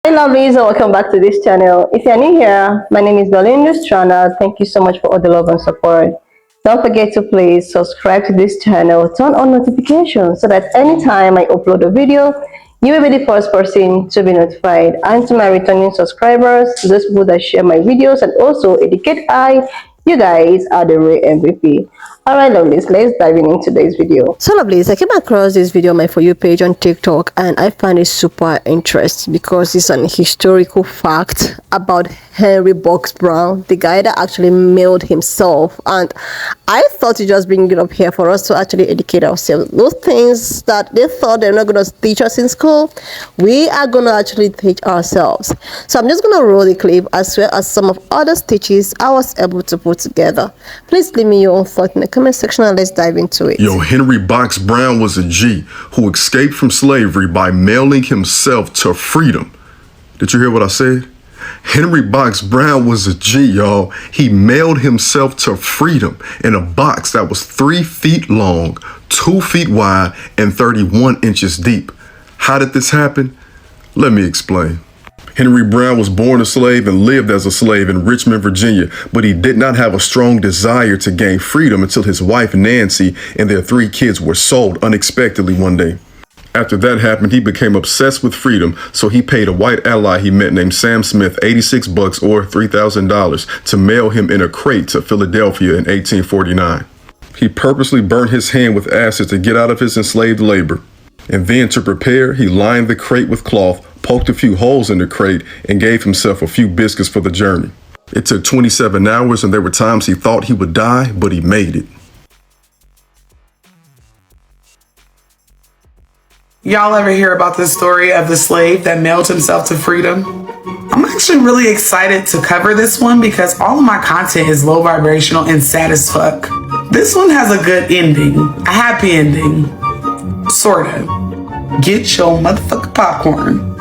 Hey lovelies, and welcome back to this channel. If you're new here, my name is Darlene Lustrana. Thank you so much for all the love and support. Don't forget to please subscribe to this channel, turn on notifications so that anytime I upload a video, you will be the first person to be notified. And to my returning subscribers, to those people that share my videos and also educate you guys are the real MVP. Alright lovelies, let's dive in into today's video. So lovelies, I came across this video on my For You page on TikTok and I find it super interesting because it's an historical fact about Henry Box Brown, the guy that actually mailed himself. And I thought to just bring it up here for us to actually educate ourselves. Those things that they thought they're not going to teach us in school, we are going to actually teach ourselves. So I'm just going to roll the clip as well as some of other stitches I was able to put together. Please leave me your own thought in the comment section and let's dive into it. Yo, Henry Box Brown was a G who escaped from slavery by mailing himself to freedom. Did you hear what I said? Henry Box Brown was a G, y'all. He mailed himself to freedom in a box that was 3 feet long, 2 feet wide, and 31 inches deep. How did this happen? Let me explain. Henry Brown was born a slave and lived as a slave in Richmond, Virginia, but he did not have a strong desire to gain freedom until his wife, Nancy, and their 3 kids were sold unexpectedly one day. After that happened, he became obsessed with freedom, so he paid a white ally he met named Sam Smith $86 or $3,000 to mail him in a crate to Philadelphia in 1849. He purposely burnt his hand with acid to get out of his enslaved labor. And then to prepare, he lined the crate with cloth, poked a few holes in the crate, and gave himself a few biscuits for the journey. It took 27 hours and there were times he thought he would die, but he made it. Y'all ever hear about the story of the slave that mailed himself to freedom? I'm actually really excited to cover this one because all of my content is low vibrational and sad as fuck. This one has a good ending, a happy ending, sorta. Get your motherfucking popcorn.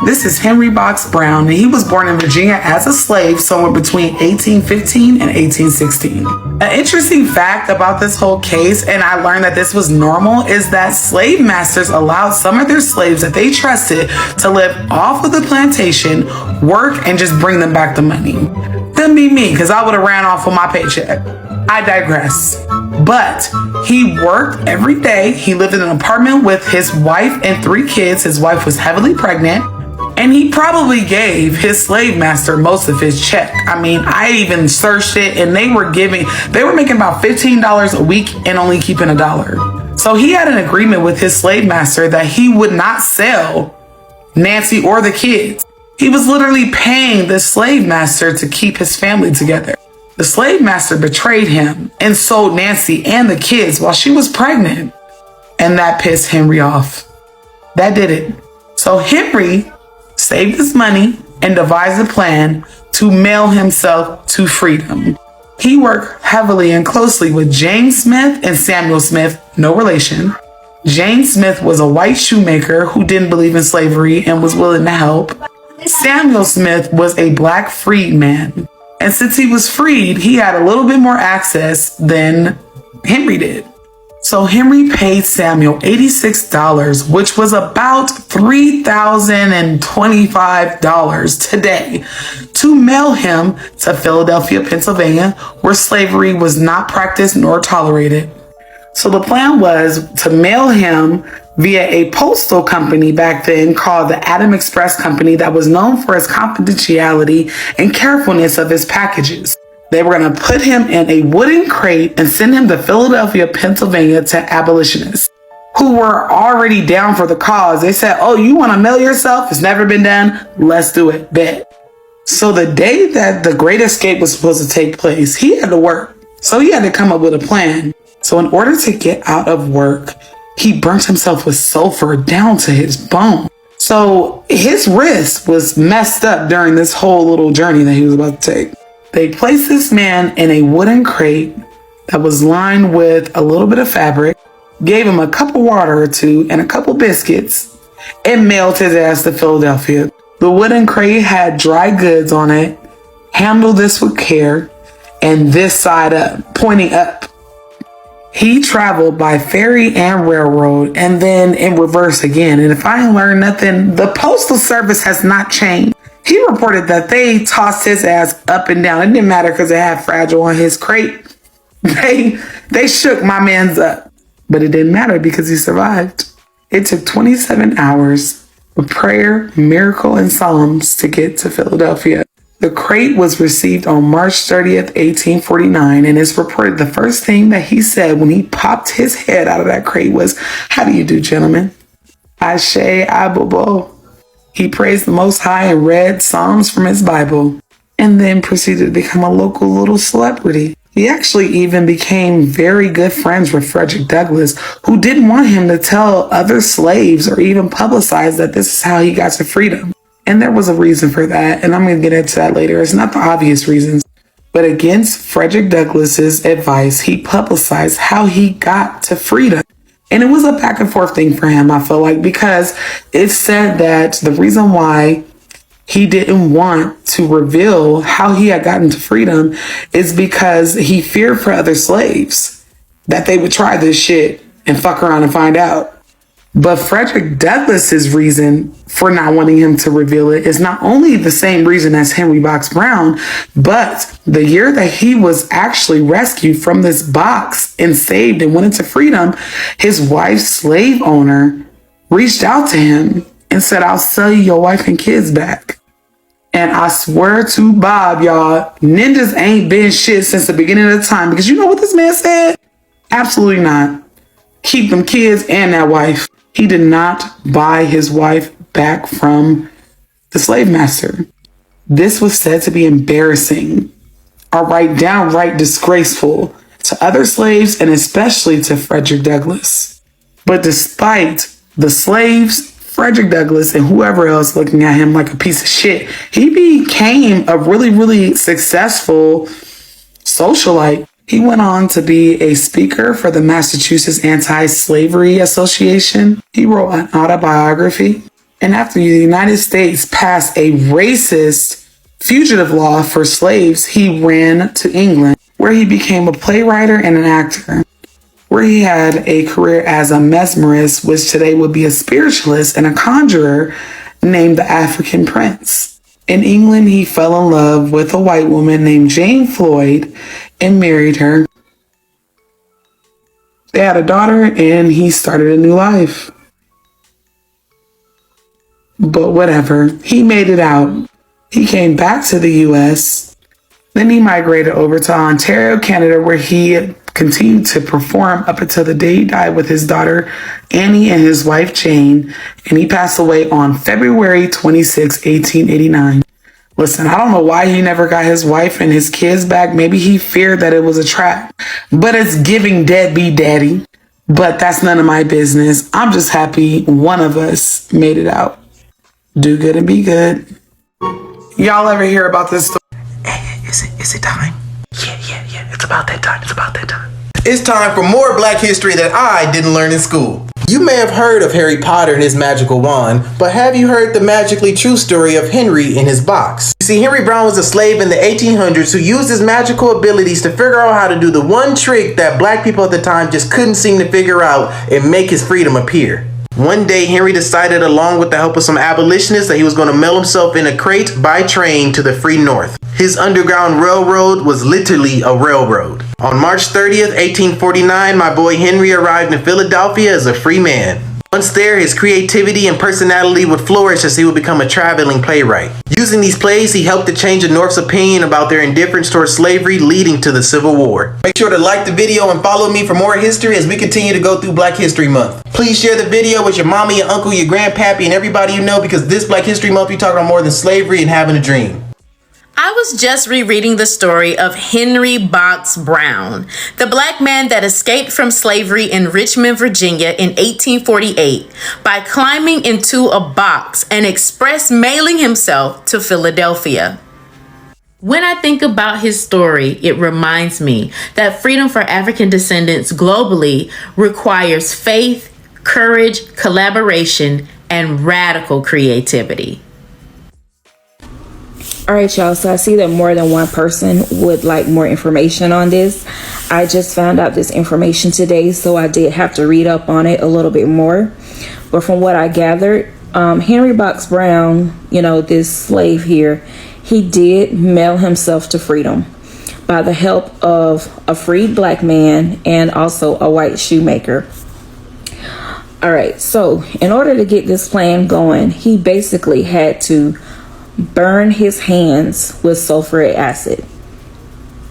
This is Henry Box Brown, and he was born in Virginia as a slave somewhere between 1815 and 1816. An interesting fact about this whole case, and I learned that this was normal, is that slave masters allowed some of their slaves that they trusted to live off of the plantation, work, and just bring them back the money. Couldn't be me, because I would have ran off with my paycheck. I digress. But he worked every day. He lived in an apartment with his wife and 3 kids. His wife was heavily pregnant. And he probably gave his slave master most of his check. I mean, I even searched it and they were making about $15 a week and only keeping $1. So he had an agreement with his slave master that he would not sell Nancy or the kids. He was literally paying the slave master to keep his family together. The slave master betrayed him and sold Nancy and the kids while she was pregnant. And that pissed Henry off. That did it. So Henry saved his money and devised a plan to mail himself to freedom. He worked heavily and closely with James Smith and Samuel Smith, no relation. James Smith was a white shoemaker who didn't believe in slavery and was willing to help. Samuel Smith was a black freedman. And since he was freed, he had a little bit more access than Henry did. So Henry paid Samuel $86, which was about $3,025 today, to mail him to Philadelphia, Pennsylvania, where slavery was not practiced nor tolerated. So the plan was to mail him via a postal company back then called the Adam Express Company that was known for its confidentiality and carefulness of his packages. They were going to put him in a wooden crate and send him to Philadelphia, Pennsylvania to abolitionists who were already down for the cause. They said, oh, you want to mail yourself? It's never been done. Let's do it. Bet. So the day that the Great Escape was supposed to take place, he had to work. So he had to come up with a plan. So in order to get out of work, he burnt himself with sulfur down to his bone. So his wrist was messed up during this whole little journey that he was about to take. They placed this man in a wooden crate that was lined with a little bit of fabric, gave him a cup of water or 2 and a couple biscuits, and mailed his ass to Philadelphia. The wooden crate had dry goods on it. Handle this with care, and this side up, pointing up. He traveled by ferry and railroad and then in reverse again. And if I ain't learned nothing, the Postal Service has not changed. He reported that they tossed his ass up and down. It didn't matter because it had fragile on his crate. They shook my man's up. But it didn't matter because he survived. It took 27 hours of prayer, miracle, and psalms to get to Philadelphia. The crate was received on March 30th, 1849, and it's reported the first thing that he said when he popped his head out of that crate was, "How do you do, gentlemen?" Ashe Abobo. He praised the Most High and read Psalms from his Bible, and then proceeded to become a local little celebrity. He actually even became very good friends with Frederick Douglass, who didn't want him to tell other slaves or even publicize that this is how he got to freedom. And there was a reason for that, and I'm going to get into that later. It's not the obvious reasons, but against Frederick Douglass's advice, he publicized how he got to freedom. And it was a back and forth thing for him, I feel like, because it said that the reason why he didn't want to reveal how he had gotten to freedom is because he feared for other slaves, that they would try this shit and fuck around and find out. But Frederick Douglass's reason for not wanting him to reveal it is not only the same reason as Henry Box Brown, but the year that he was actually rescued from this box and saved and went into freedom, his wife's slave owner reached out to him and said, "I'll sell you your wife and kids back." And I swear to Bob, y'all, ninjas ain't been shit since the beginning of the time, because you know what this man said? Absolutely not. Keep them kids and that wife. He did not buy his wife back from the slave master. This was said to be embarrassing, or downright disgraceful to other slaves and especially to Frederick Douglass. But despite the slaves, Frederick Douglass, and whoever else looking at him like a piece of shit, he became a really, really successful socialite. He went on to be a speaker for the Massachusetts Anti-Slavery Association. He wrote an autobiography. And after the United States passed a racist fugitive law for slaves, he ran to England, where he became a playwright and an actor, where he had a career as a mesmerist, which today would be a spiritualist and a conjurer, named the African Prince. In England, he fell in love with a white woman named Jane Floyd and married her. They had a daughter and he started a new life. But whatever, he made it out. He came back to the US. Then he migrated over to Ontario, Canada, where he continued to perform up until the day he died with his daughter Annie and his wife Jane, and he passed away on February 26, 1889. Listen, I don't know why he never got his wife and his kids back. Maybe he feared that it was a trap, but it's giving deadbeat daddy. But that's none of my business. I'm just happy one of us made it out. Do good and be good. Y'all ever hear about this story? Is it time? Yeah. It's about that time. It's time for more Black history that I didn't learn in school. You may have heard of Harry Potter and his magical wand, but have you heard the magically true story of Henry in his box? You see, Henry Brown was a slave in the 1800s who used his magical abilities to figure out how to do the one trick that black people at the time just couldn't seem to figure out and make his freedom appear. One day, Henry decided, along with the help of some abolitionists, that he was going to mail himself in a crate by train to the free North. His Underground Railroad was literally a railroad. On March 30th, 1849, my boy Henry arrived in Philadelphia as a free man. Once there, his creativity and personality would flourish as he would become a traveling playwright. Using these plays, he helped to change the North's opinion about their indifference towards slavery, leading to the Civil War. Make sure to like the video and follow me for more history as we continue to go through Black History Month. Please share the video with your mama, your uncle, your grandpappy, and everybody you know, because this Black History Month, we talking about more than slavery and having a dream. I was just rereading the story of Henry Box Brown, the black man that escaped from slavery in Richmond, Virginia in 1848 by climbing into a box and express mailing himself to Philadelphia. When I think about his story, it reminds me that freedom for African descendants globally requires faith, courage, collaboration, and radical creativity. All right, y'all, so I see that more than one person would like more information on this. I just found out this information today, so I did have to read up on it a little bit more. But from what I gathered, Henry Box Brown, this slave here, he did mail himself to freedom by the help of a freed black man and also a white shoemaker. All right, so in order to get this plan going, he basically had to burn his hands with sulfuric acid.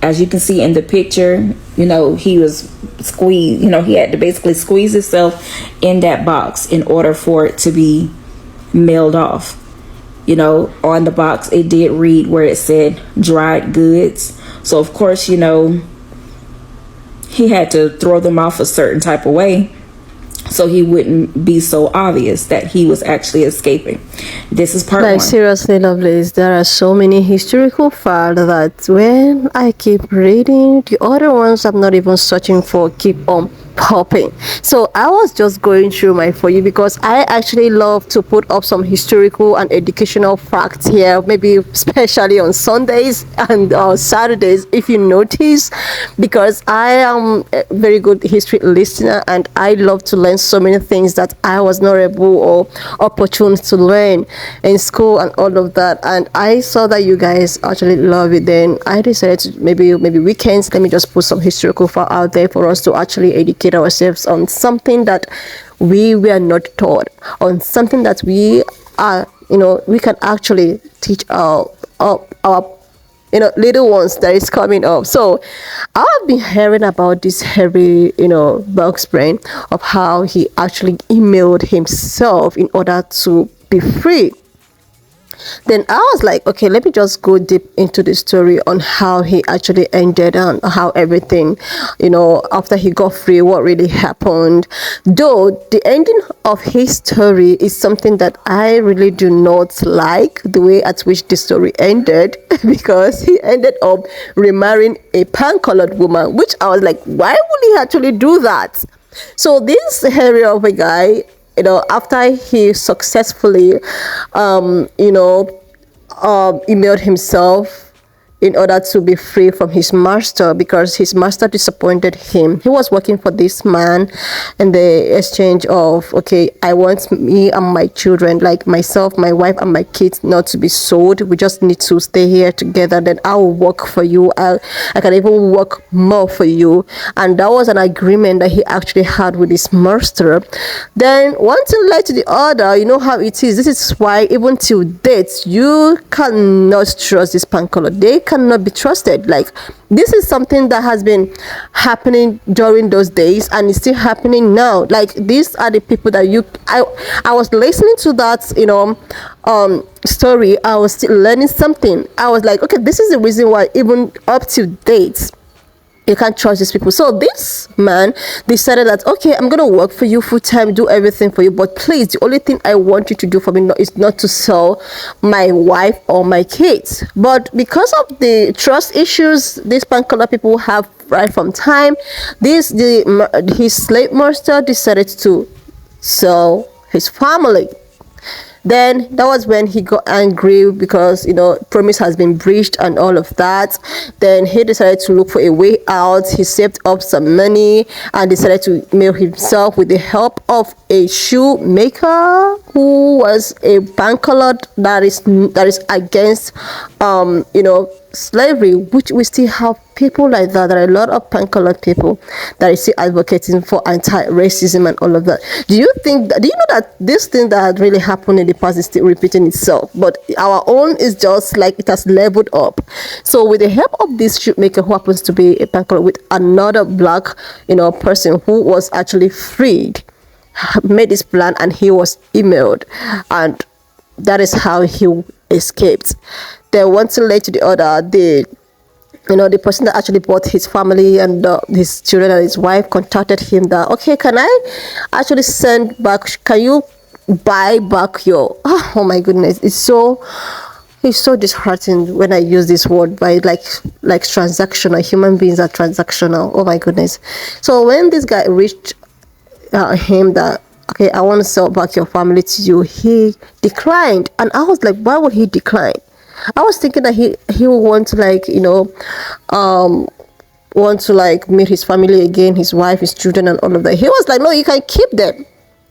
As you can see in the picture, he was squeezed, he had to basically squeeze himself in that box in order for it to be mailed off. On the box, it did read where it said dried goods. So, of course, he had to throw them off a certain type of way so he wouldn't be so obvious that he was actually escaping. This is part Like, one. seriously, Lovelace, there are so many historical facts that when I keep reading, the other ones I'm not even searching for keep on popping. So I was just going through my For You because I actually love to put up some historical and educational facts here, maybe especially on Sundays and Saturdays, if you notice, because I am a very good history listener and I love to learn so many things that I was not able or opportune to learn in school and all of that. And I saw that you guys actually love it. Then I decided to maybe weekends, let me just put some historical fact out there for us to actually educate ourselves on something that we were not taught, on something that we are, we can actually teach our little ones that is coming up. So I've been hearing about this Harry, Box Brain, of how he actually emailed himself in order to be free. Then I was like, okay, let me just go deep into the story on how he actually ended and how everything, after he got free, what really happened. Though the ending of his story is something that I really do not like, the way at which the story ended, because he ended up remarrying a pan-colored woman, which I was like, why would he actually do that? So this Harry of a guy, after he successfully, emailed himself in order to be free from his master because his master disappointed him. He was working for this man in the exchange of, okay, I want me and my children, like myself, my wife and my kids, not to be sold. We just need to stay here together. Then I will work for you. I can even work more for you. And that was an agreement that he actually had with his master. Then one thing led to the other. You know how it is. This is why even till date, you cannot trust this pan-color. They cannot be trusted. Like, this is something that has been happening during those days and it's still happening now. Like, these are the people that I was listening to that story. I was still learning something. I was like, okay, this is the reason why even up to date you can't trust these people. So this man decided that, okay, I'm gonna work for you full time, do everything for you, but please, the only thing I want you to do for me is not to sell my wife or my kids. But because of the trust issues these pan-color people have right from time, his slave master decided to sell his family. Then that was when he got angry because promise has been breached and all of that. Then he decided to look for a way out. He saved up some money and decided to mail himself with the help of a shoemaker who was a pan-colored that is against slavery, which we still have people like that. There are a lot of pan-colored people that is still advocating for anti-racism and all of that. Do you know that this thing that really happened in the past is still repeating itself? But our own is just like it has leveled up. So with the help of this shoemaker who happens to be a pan-colored with another black person who was actually freed, made this plan and he was emailed, and that is how he escaped. Then one thing led to the other. The person that actually bought his family and his children and his wife contacted him that, okay, can I actually send back, can you buy back your, oh my goodness, it's so disheartening when I use this word, by like transactional. Human beings are transactional. Oh my goodness. So when this guy reached him that, okay, I want to sell back your family to you, he declined. And I was like, why would he decline? I was thinking that he would want to want to like meet his family again, his wife, his children, and all of that. He was like, no, you can keep them.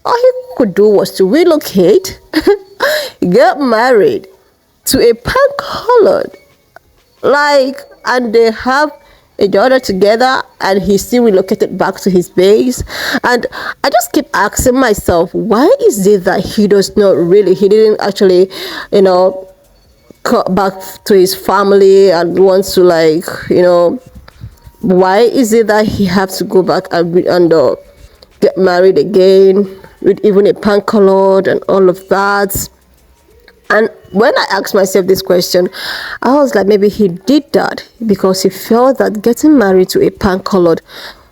All he could do was to relocate, get married to a pan-colored, like, and they have a daughter together, and he still relocated back to his base. And I just keep asking myself, why is it that he didn't actually, come back to his family and wants to, like, why is it that he has to go back and get married again with even a pan colored and all of that? And when I asked myself this question, I was like, maybe he did that because he felt that getting married to a pan colored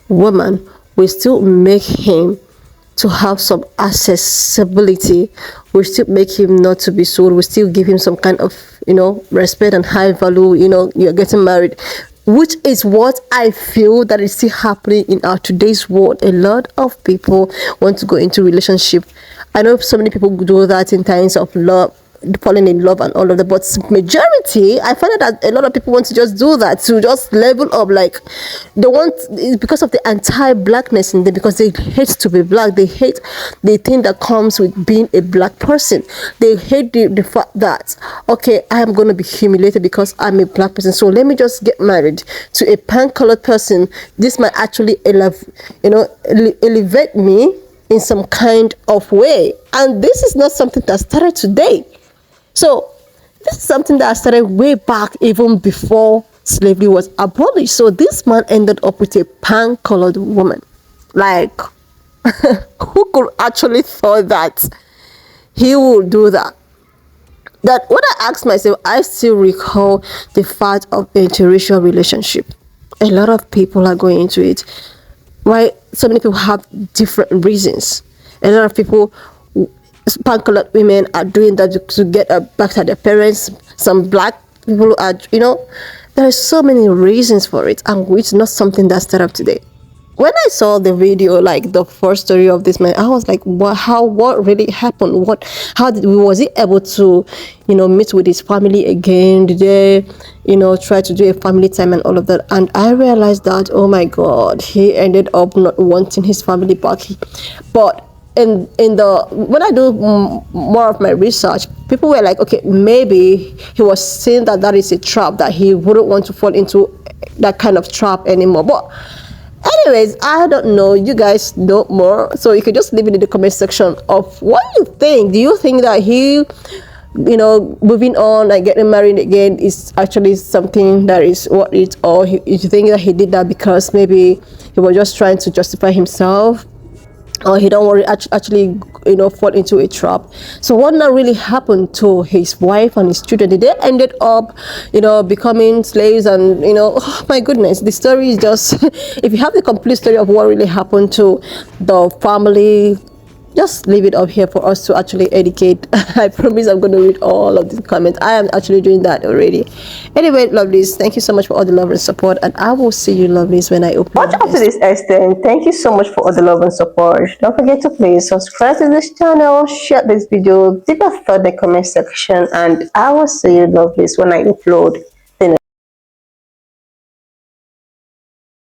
woman will still make him to have some accessibility, will still make him not to be sold, will still give him some kind of, respect and high value. You're getting married, which is what I feel that is still happening in our today's world. A lot of people want to go into relationship. I know so many people do that in times of love, falling in love and all of that, but majority, I find that a lot of people want to just do that to just level up. Like, they want, it's because of the anti-blackness in them, because they hate to be black. They hate the thing that comes with being a black person. They hate the fact that, okay, I am going to be humiliated because I'm a black person, so let me just get married to a pan-colored person. This might actually elevate me in some kind of way. And this is not something that started today. So this is something that started way back, even before slavery was abolished. So this man ended up with a pan-colored woman. Like, who could actually thought that he would do that? That when I asked myself, I still recall the fact of interracial relationship. A lot of people are going into it. Why so many people have different reasons. A lot of people, pan-colored women, are doing that to get back at their parents. Some black people are, there are so many reasons for it, and it's not something that started up today. When I saw the video, like the first story of this man, I was like, what really happened? Was he able to, meet with his family again? Did they, try to do a family time and all of that? And I realized that, oh my God, he ended up not wanting his family back. But when I do more of my research, people were like, okay, maybe he was saying that is a trap, that he wouldn't want to fall into that kind of trap anymore. But anyways, I don't know. You guys know more, so you can just leave it in the comment section of what you think. Do you think that he, moving on and getting married again is actually something that is what it, or you think that he did that because maybe he was just trying to justify himself, or he don't want to actually fall into a trap? So what now really happened to his wife and his children? Did they ended up becoming slaves? And oh my goodness, the story is just if you have the complete story of what really happened to the family, just leave it up here for us to actually educate. I promise I'm going to read all of the comments. I am actually doing that already. Anyway, lovelies, thank you so much for all the love and support, and I will see you, lovelies, when I open watch up to this extent. Thank you so much for all the love and support. Don't forget to please subscribe to this channel, share this video, leave a thought in the comment section, and I will see you, lovelies, when I upload.